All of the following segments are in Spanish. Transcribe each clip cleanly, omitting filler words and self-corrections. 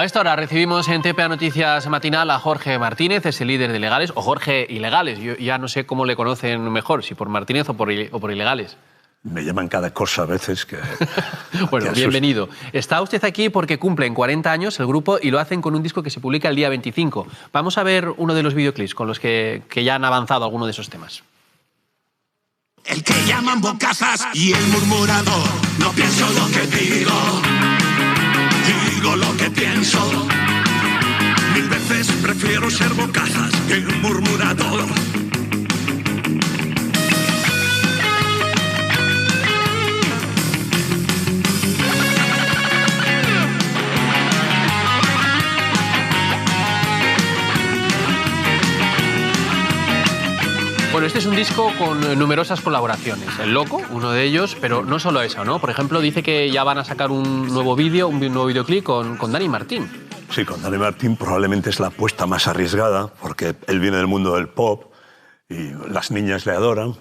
A esta hora recibimos en TPA Noticias Matinal a Jorge Martínez, es el líder de Ilegales, o Jorge Ilegales. Yo ya no sé cómo le conocen mejor, si por Martínez o por Ilegales. Me llaman cada cosa a veces que... Bueno, que bienvenido. Está usted aquí porque cumplen 40 años el grupo y lo hacen con un disco que se publica el día 25. Vamos a ver uno de los videoclips con los que ya han avanzado alguno de esos temas. El que llaman bocazas y el murmurador. No pienso lo que digo lo que pienso. Mil veces prefiero ser bocazas que un murmurador. Bueno, este es un disco con numerosas colaboraciones. El Loco, uno de ellos, pero no solo eso, ¿no? Por ejemplo, dice que ya van a sacar un nuevo vídeo, un nuevo videoclip con Dani Martín. Sí, con Dani Martín probablemente es la apuesta más arriesgada, porque él viene del mundo del pop y las niñas le adoran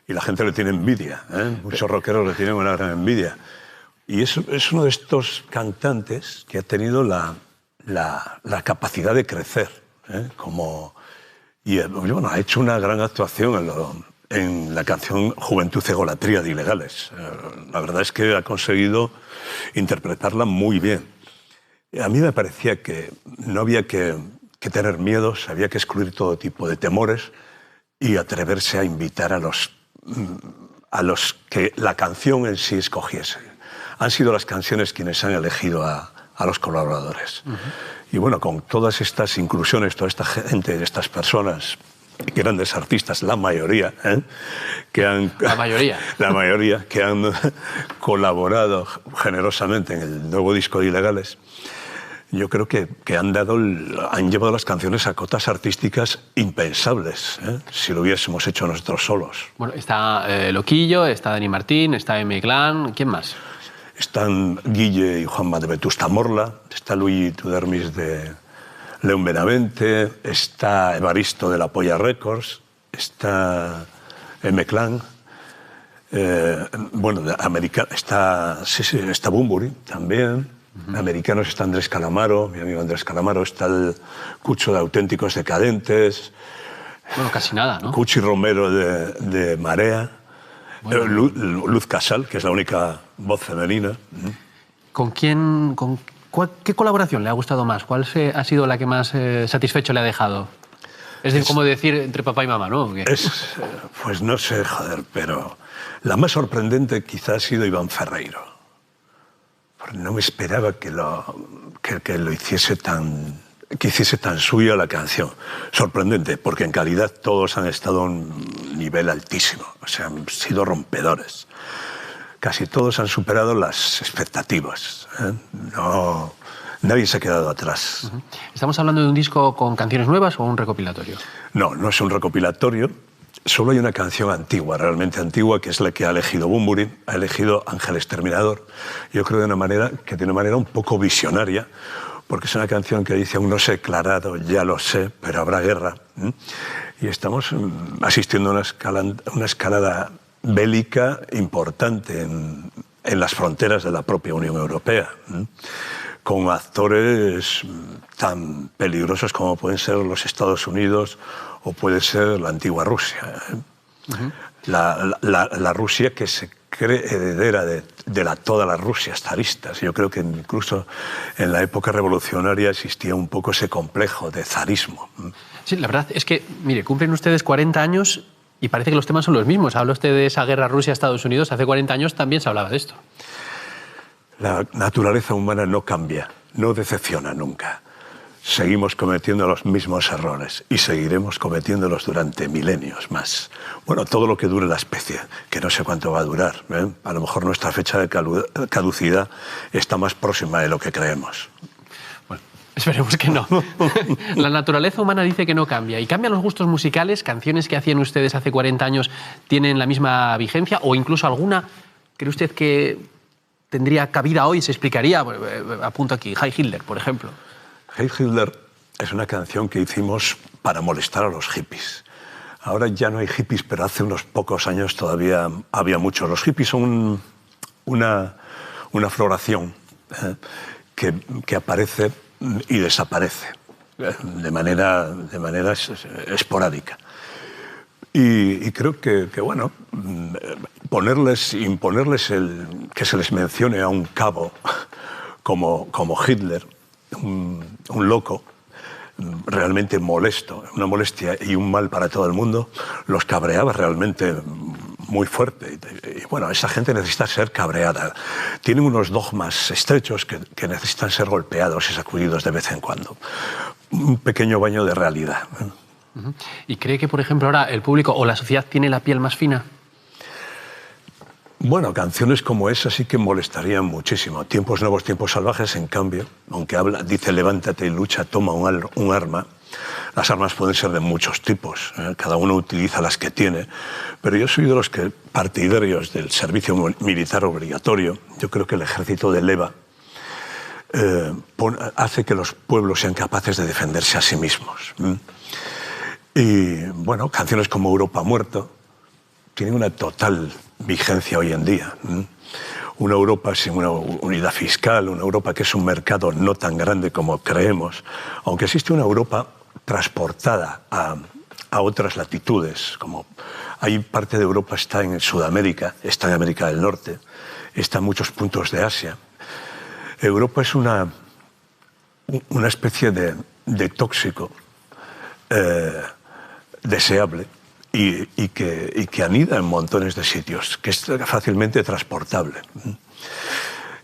y la gente le tiene envidia, ¿eh? Muchos rockeros le tienen una gran envidia. Y es uno de estos cantantes que ha tenido la capacidad de crecer, ¿eh? Y bueno, ha hecho una gran actuación en la canción Juventud Egolatría de Ilegales. La verdad es que ha conseguido interpretarla muy bien. A mí me parecía que no había que tener miedos, había que excluir todo tipo de temores y atreverse a invitar a los que la canción en sí escogiese. Han sido las canciones quienes han elegido a los colaboradores. Y bueno, con todas estas inclusiones, toda esta gente, estas personas, grandes artistas, la mayoría, que han colaborado generosamente en el nuevo disco de Ilegales, yo creo que han llevado las canciones a cotas artísticas impensables, si lo hubiésemos hecho nosotros solos. Bueno, está Loquillo, está Dani Martín, está M-Clan, ¿quién más? Están Guille y Juanma de Vetusta Morla, está Luigi Tudermis de León Benavente, está Evaristo de La Polla Records, está M-Clan, bueno, está Bunbury también, americanos está Andrés Calamaro, mi amigo Andrés Calamaro, está el Cucho de Auténticos Decadentes, bueno, casi nada, ¿no? Cuchi Romero de Marea. Bueno. Luz Casal, que es la única voz femenina. ¿Qué colaboración le ha gustado más? ¿Cuál ha sido la que más satisfecho le ha dejado? Es como decir entre papá y mamá, ¿no? Pues no sé, joder, pero la más sorprendente quizás ha sido Iván Ferreiro. Porque no me esperaba que lo hiciese que hiciese tan suya la canción. Sorprendente, porque en calidad todos han estado a un nivel altísimo, o sea, han sido rompedores. Casi todos han superado las expectativas, ¿eh? No, nadie se ha quedado atrás. ¿Estamos hablando de un disco con canciones nuevas o un recopilatorio? No, no es un recopilatorio. Solo hay una canción antigua, realmente antigua, que es la que ha elegido Bunbury, ha elegido Ángel Exterminador. Yo creo de una manera un poco visionaria, porque es una canción que dice, aún no sé declarado, ya lo sé, pero habrá guerra. Y estamos asistiendo a una escalada bélica importante en las fronteras de la propia Unión Europea, con actores tan peligrosos como pueden ser los Estados Unidos o puede ser la antigua Rusia. La Rusia que se cree heredera de todas las Rusias zaristas. Yo creo que incluso en la época revolucionaria existía un poco ese complejo de zarismo. Sí, la verdad es que, mire, cumplen ustedes 40 años y parece que los temas son los mismos. Habla usted de esa guerra Rusia-Estados Unidos. Hace 40 años también se hablaba de esto. La naturaleza humana no cambia, no decepciona nunca. Seguimos cometiendo los mismos errores y seguiremos cometiéndolos durante milenios más. Bueno, todo lo que dure la especie, que no sé cuánto va a durar, ¿eh? A lo mejor nuestra fecha de caducidad está más próxima de lo que creemos. Bueno, esperemos que no. La naturaleza humana dice que no cambia. ¿Y cambian los gustos musicales? ¿Canciones que hacían ustedes hace 40 años tienen la misma vigencia? ¿O incluso alguna, cree usted que tendría cabida hoy, se explicaría? Apunto aquí, Heil Hitler, por ejemplo. Heil Hitler es una canción que hicimos para molestar a los hippies. Ahora ya no hay hippies, pero hace unos pocos años todavía había muchos. Los hippies son una floración que aparece y desaparece de manera esporádica. Y creo que bueno, imponerles que se les mencione a un cabo como Hitler, un loco, realmente molesto, una molestia y un mal para todo el mundo, los cabreaba realmente muy fuerte. Y bueno, esa gente necesita ser cabreada. Tienen unos dogmas estrechos que necesitan ser golpeados y sacudidos de vez en cuando. Un pequeño baño de realidad. ¿Y cree que, por ejemplo, ahora el público o la sociedad tiene la piel más fina? Bueno, canciones como esa sí que molestarían muchísimo. Tiempos nuevos, tiempos salvajes, en cambio, aunque dice levántate y lucha, toma un arma, las armas pueden ser de muchos tipos, cada uno utiliza las que tiene, pero yo soy de los partidarios del servicio militar obligatorio. Yo creo que el ejército de leva hace que los pueblos sean capaces de defenderse a sí mismos. Y bueno, canciones como Europa ha muerto tienen una total vigencia hoy en día. Una Europa sin una unidad fiscal, una Europa que es un mercado no tan grande como creemos, aunque existe una Europa transportada a otras latitudes, como hay parte de Europa está en Sudamérica, está en América del Norte, está en muchos puntos de Asia. Europa es una especie de tóxico deseable y que anida en montones de sitios, que es fácilmente transportable.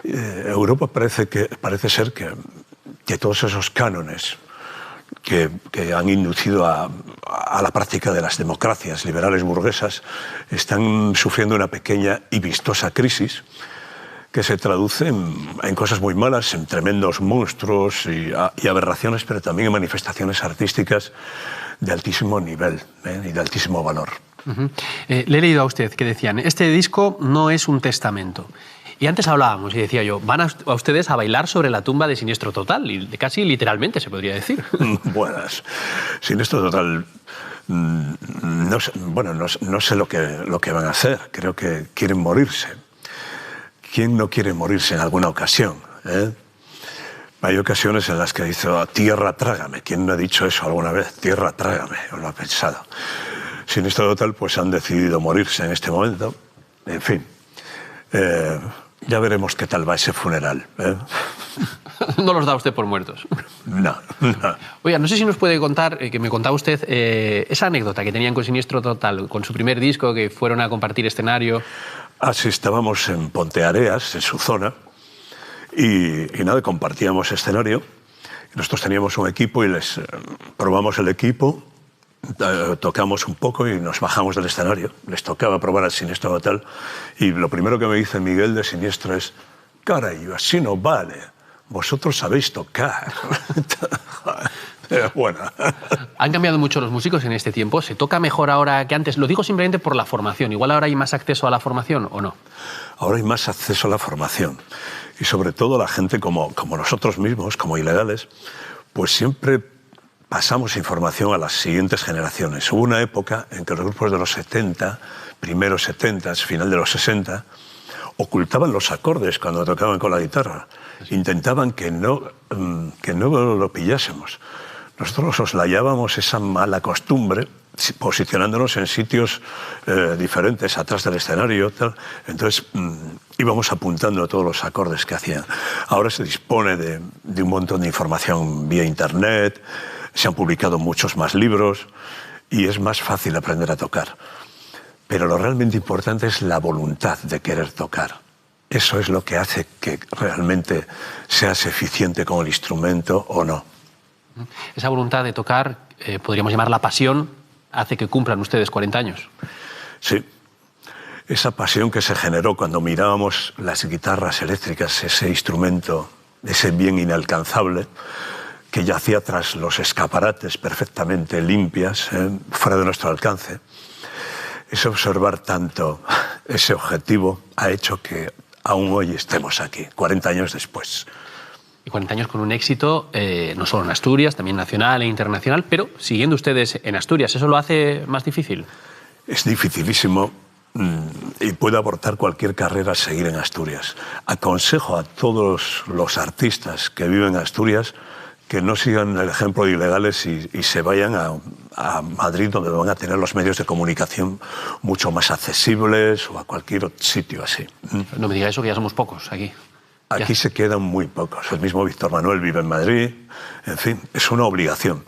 Europa parece ser que todos esos cánones que han inducido a la práctica de las democracias liberales burguesas están sufriendo una pequeña y vistosa crisis que se traduce en cosas muy malas, en tremendos monstruos y aberraciones, pero también en manifestaciones artísticas de altísimo nivel y de altísimo valor. Le he leído a usted que decían, este disco no es un testamento. Y antes hablábamos y decía yo, van a ustedes a bailar sobre la tumba de Siniestro Total, y casi literalmente se podría decir. Buenas. Siniestro Total, no sé lo que van a hacer, creo que quieren morirse. ¿Quién no quiere morirse en alguna ocasión? Hay ocasiones en las que dice, tierra, trágame. ¿Quién no ha dicho eso alguna vez? Tierra, trágame. ¿O lo ha pensado? Siniestro Total, pues han decidido morirse en este momento. En fin, ya veremos qué tal va ese funeral. No los da usted por muertos. No. Oiga, no sé si nos puede contar, que me contaba usted, esa anécdota que tenían con Siniestro Total, con su primer disco, que fueron a compartir escenario. Así estábamos en Ponteareas, en su zona, y nada, compartíamos escenario. Nosotros teníamos un equipo y les probamos el equipo, tocamos un poco y nos bajamos del escenario. Les tocaba probar al Siniestro Total y lo primero que me dice Miguel de Siniestro es, caray, así no vale, vosotros sabéis tocar. Bueno. ¿Han cambiado mucho los músicos en este tiempo? ¿Se toca mejor ahora que antes? Lo digo simplemente por la formación. ¿Igual ahora hay más acceso a la formación o no? Ahora hay más acceso a la formación. Y sobre todo la gente como nosotros mismos, como ilegales, pues siempre pasamos información a las siguientes generaciones. Hubo una época en que los grupos de los 70, primeros 70, final de los 60, ocultaban los acordes cuando tocaban con la guitarra. Intentaban que no lo pillásemos. Nosotros soslayábamos esa mala costumbre posicionándonos en sitios diferentes, atrás del escenario, tal. Entonces íbamos apuntando todos los acordes que hacían. Ahora se dispone de un montón de información vía internet, se han publicado muchos más libros y es más fácil aprender a tocar. Pero lo realmente importante es la voluntad de querer tocar. Eso es lo que hace que realmente seas eficiente con el instrumento o no. Esa voluntad de tocar, podríamos llamar la pasión, hace que cumplan ustedes 40 años. Sí. Esa pasión que se generó cuando mirábamos las guitarras eléctricas, ese instrumento, ese bien inalcanzable, que yacía tras los escaparates perfectamente limpias, fuera de nuestro alcance. Ese observar tanto ese objetivo ha hecho que aún hoy estemos aquí, 40 años después. Y 40 años con un éxito, no solo en Asturias, también nacional e internacional, pero siguiendo ustedes en Asturias, ¿eso lo hace más difícil? Es dificilísimo y puede abortar cualquier carrera seguir en Asturias. Aconsejo a todos los artistas que viven en Asturias que no sigan el ejemplo de ilegales y se vayan a Madrid, donde van a tener los medios de comunicación mucho más accesibles, o a cualquier otro sitio así. No me diga eso, que ya somos pocos aquí. Aquí se quedan muy pocos. El mismo Víctor Manuel vive en Madrid. En fin, es una obligación.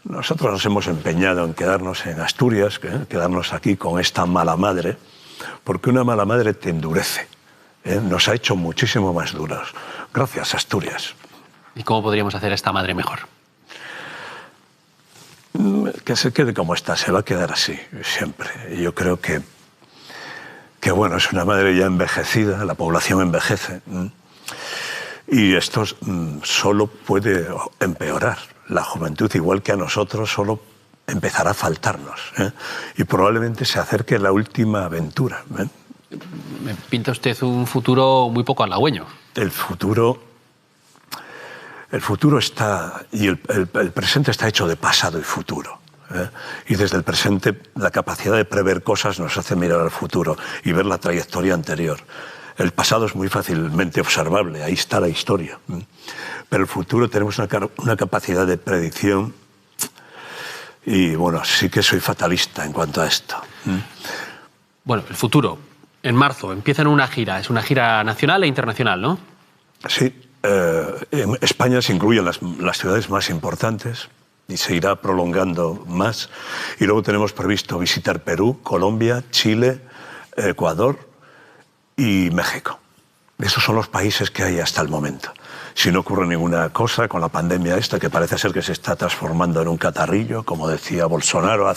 Nosotros nos hemos empeñado en quedarnos en Asturias, quedarnos aquí con esta mala madre, porque una mala madre te endurece. Nos ha hecho muchísimo más duros. Gracias, Asturias. ¿Y cómo podríamos hacer a esta madre mejor? Que se quede como está, se va a quedar así, siempre. Yo creo que bueno, es una madre ya envejecida, la población envejece. Y esto solo puede empeorar. La juventud, igual que a nosotros, solo empezará a faltarnos. Y probablemente se acerque la última aventura. Me pinta usted un futuro muy poco halagüeño. El futuro está, y el presente está hecho de pasado y futuro. Y desde el presente la capacidad de prever cosas nos hace mirar al futuro y ver la trayectoria anterior. El pasado es muy fácilmente observable, ahí está la historia. Pero el futuro tenemos una capacidad de predicción y bueno, sí que soy fatalista en cuanto a esto. Bueno, el futuro. En marzo empiezan una gira, es una gira nacional e internacional, ¿no? Sí, en España se incluyen las ciudades más importantes y se irá prolongando más. Y luego tenemos previsto visitar Perú, Colombia, Chile, Ecuador y México. Esos son los países que hay hasta el momento. Si no ocurre ninguna cosa con la pandemia esta, que parece ser que se está transformando en un catarrillo, como decía Bolsonaro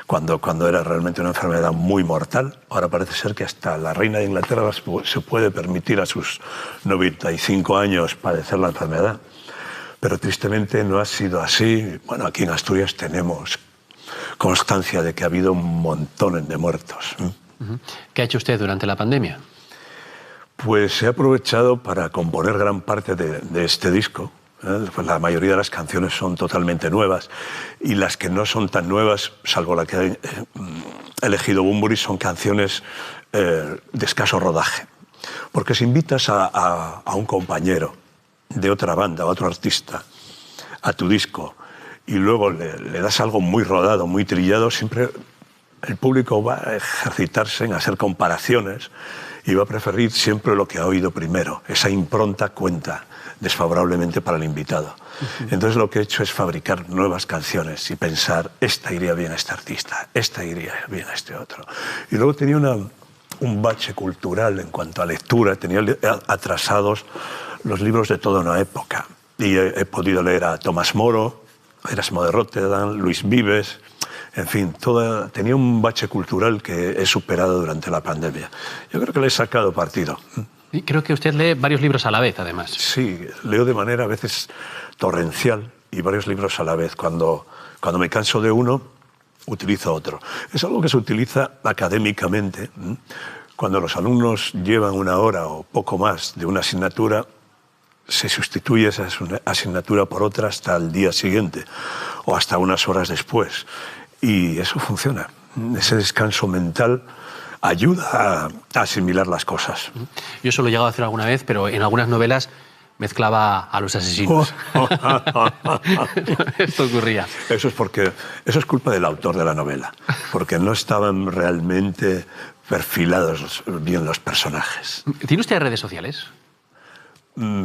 cuando era realmente una enfermedad muy mortal, ahora parece ser que hasta la reina de Inglaterra se puede permitir a sus 95 años padecer la enfermedad. Pero tristemente no ha sido así. Bueno, aquí en Asturias tenemos constancia de que ha habido un montón de muertos. ¿Qué ha hecho usted durante la pandemia? Pues he aprovechado para componer gran parte de este disco. Pues la mayoría de las canciones son totalmente nuevas y las que no son tan nuevas, salvo la que ha elegido Bunbury, son canciones de escaso rodaje. Porque si invitas a un compañero de otra banda, a otro artista, a tu disco y luego le das algo muy rodado, muy trillado, siempre el público va a ejercitarse en hacer comparaciones y va a preferir siempre lo que ha oído primero. Esa impronta cuenta desfavorablemente para el invitado. Entonces lo que he hecho es fabricar nuevas canciones y pensar, esta iría bien a este artista, esta iría bien a este otro. Y luego tenía un bache cultural en cuanto a lectura, tenía atrasados los libros de toda una época. Y he podido leer a Tomás Moro, Erasmo de Róterdam, Luis Vives, en fin, tenía un bache cultural que he superado durante la pandemia. Yo creo que le he sacado partido. Y creo que usted lee varios libros a la vez, además. Sí, leo de manera a veces torrencial y varios libros a la vez. Cuando me canso de uno, utilizo otro. Es algo que se utiliza académicamente. Cuando los alumnos llevan una hora o poco más de una asignatura, se sustituye esa asignatura por otra hasta el día siguiente o hasta unas horas después. Y eso funciona. Ese descanso mental ayuda a asimilar las cosas. Yo eso lo he llegado a hacer alguna vez, pero en algunas novelas mezclaba a los asesinos. Esto ocurría. Eso es culpa del autor de la novela, porque no estaban realmente perfilados bien los personajes. ¿Tiene usted redes sociales?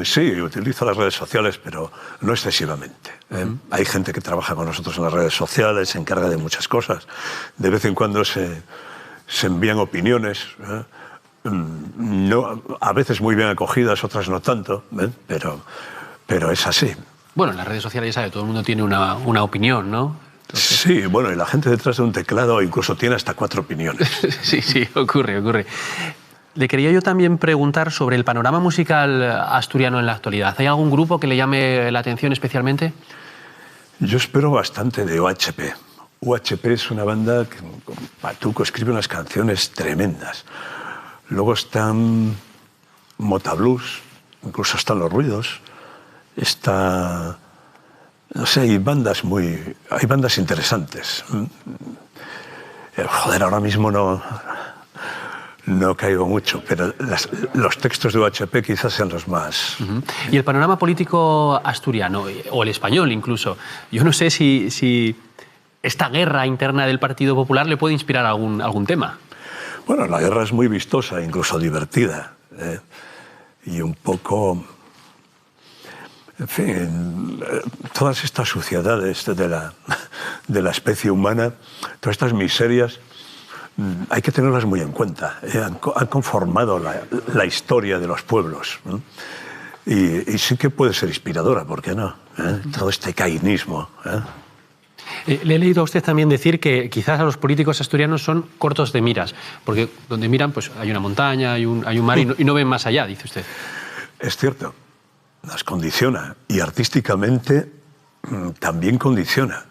Sí, utilizo las redes sociales, pero no excesivamente. Hay gente que trabaja con nosotros en las redes sociales, se encarga de muchas cosas. De vez en cuando se envían opiniones, no, a veces muy bien acogidas, otras no tanto, pero es así. Bueno, en las redes sociales ya sabe, todo el mundo tiene una opinión, ¿no? Entonces... Sí, bueno, y la gente detrás de un teclado incluso tiene hasta 4 opiniones. Sí, ocurre. Le quería yo también preguntar sobre el panorama musical asturiano en la actualidad. ¿Hay algún grupo que le llame la atención especialmente? Yo espero bastante de UHP. UHP es una banda que con Patuco escribe unas canciones tremendas. Luego están Motablues, incluso están Los Ruidos. No sé, hay bandas interesantes. Joder, ahora mismo no caigo mucho, pero los textos de UHP quizás sean los más... Y el panorama político asturiano, o el español incluso, yo no sé si esta guerra interna del Partido Popular le puede inspirar algún tema. Bueno, la guerra es muy vistosa, incluso divertida, y un poco... En fin, todas estas suciedades de la especie humana, todas estas miserias, hay que tenerlas muy en cuenta. Han conformado la historia de los pueblos. Y sí que puede ser inspiradora, ¿por qué no? Todo este cainismo. Le he leído a usted también decir que quizás a los políticos asturianos son cortos de miras, porque donde miran pues hay una montaña, hay un mar y no ven más allá, dice usted. Es cierto, nos condiciona y artísticamente también condiciona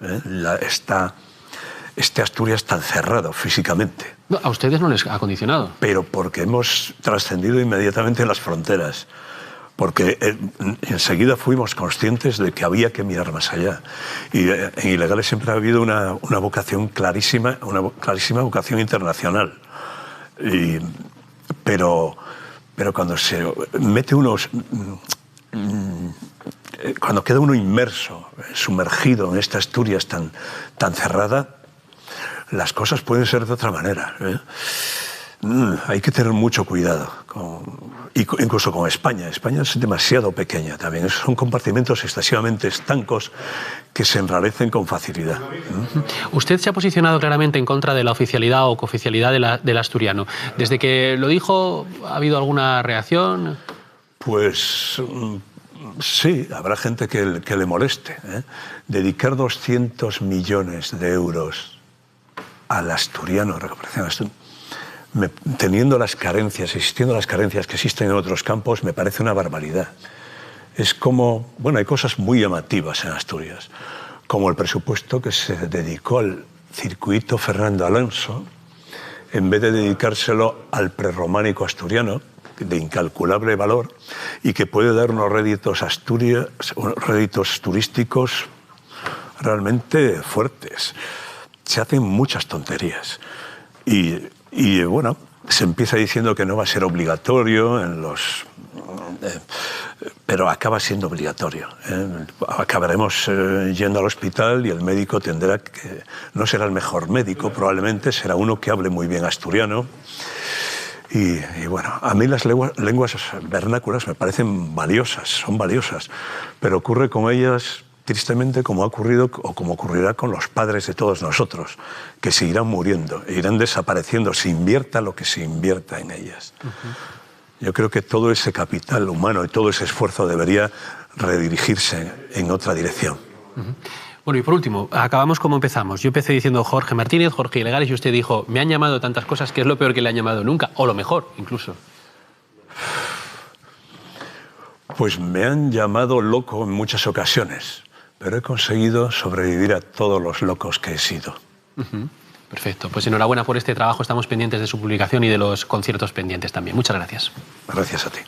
este Asturias tan cerrado físicamente. No, a ustedes no les ha condicionado. Pero porque hemos trascendido inmediatamente las fronteras. Porque enseguida fuimos conscientes de que había que mirar más allá. Y en Ilegales siempre ha habido una vocación clarísima, una clarísima vocación internacional. Pero cuando se mete cuando queda uno inmerso, sumergido en esta Asturias tan cerrada, las cosas pueden ser de otra manera. Hay que tener mucho cuidado, incluso con España. España es demasiado pequeña también. Son compartimentos excesivamente estancos que se enrarecen con facilidad. Usted se ha posicionado claramente en contra de la oficialidad o cooficialidad del asturiano. ¿Desde que lo dijo ha habido alguna reacción? Pues sí, habrá gente que le moleste. Dedicar 200 millones de euros al asturiano, recuperación asturiana, teniendo las carencias, existiendo las carencias que existen en otros campos, me parece una barbaridad. Es como, bueno, hay cosas muy llamativas en Asturias, como el presupuesto que se dedicó al circuito Fernando Alonso, en vez de dedicárselo al prerrománico asturiano, de incalculable valor, y que puede dar unos réditos turísticos realmente fuertes. Se hacen muchas tonterías. Y bueno, se empieza diciendo que no va a ser obligatorio pero acaba siendo obligatorio. Acabaremos yendo al hospital y el médico tendrá que... No será el mejor médico, probablemente será uno que hable muy bien asturiano. Y bueno, a mí las lenguas vernáculas me parecen valiosas, son valiosas, pero ocurre con ellas... tristemente, como ha ocurrido o como ocurrirá con los padres de todos nosotros, que se irán muriendo, e irán desapareciendo, se invierta lo que se invierta en ellas. Yo creo que todo ese capital humano y todo ese esfuerzo debería redirigirse en otra dirección. Bueno, y por último, acabamos como empezamos. Yo empecé diciendo Jorge Martínez, Jorge Ilegales, y usted dijo, me han llamado tantas cosas que es lo peor que le han llamado nunca, o lo mejor, incluso. Pues me han llamado loco en muchas ocasiones, pero he conseguido sobrevivir a todos los locos que he sido. Perfecto. Pues enhorabuena por este trabajo. Estamos pendientes de su publicación y de los conciertos pendientes también. Muchas gracias. Gracias a ti.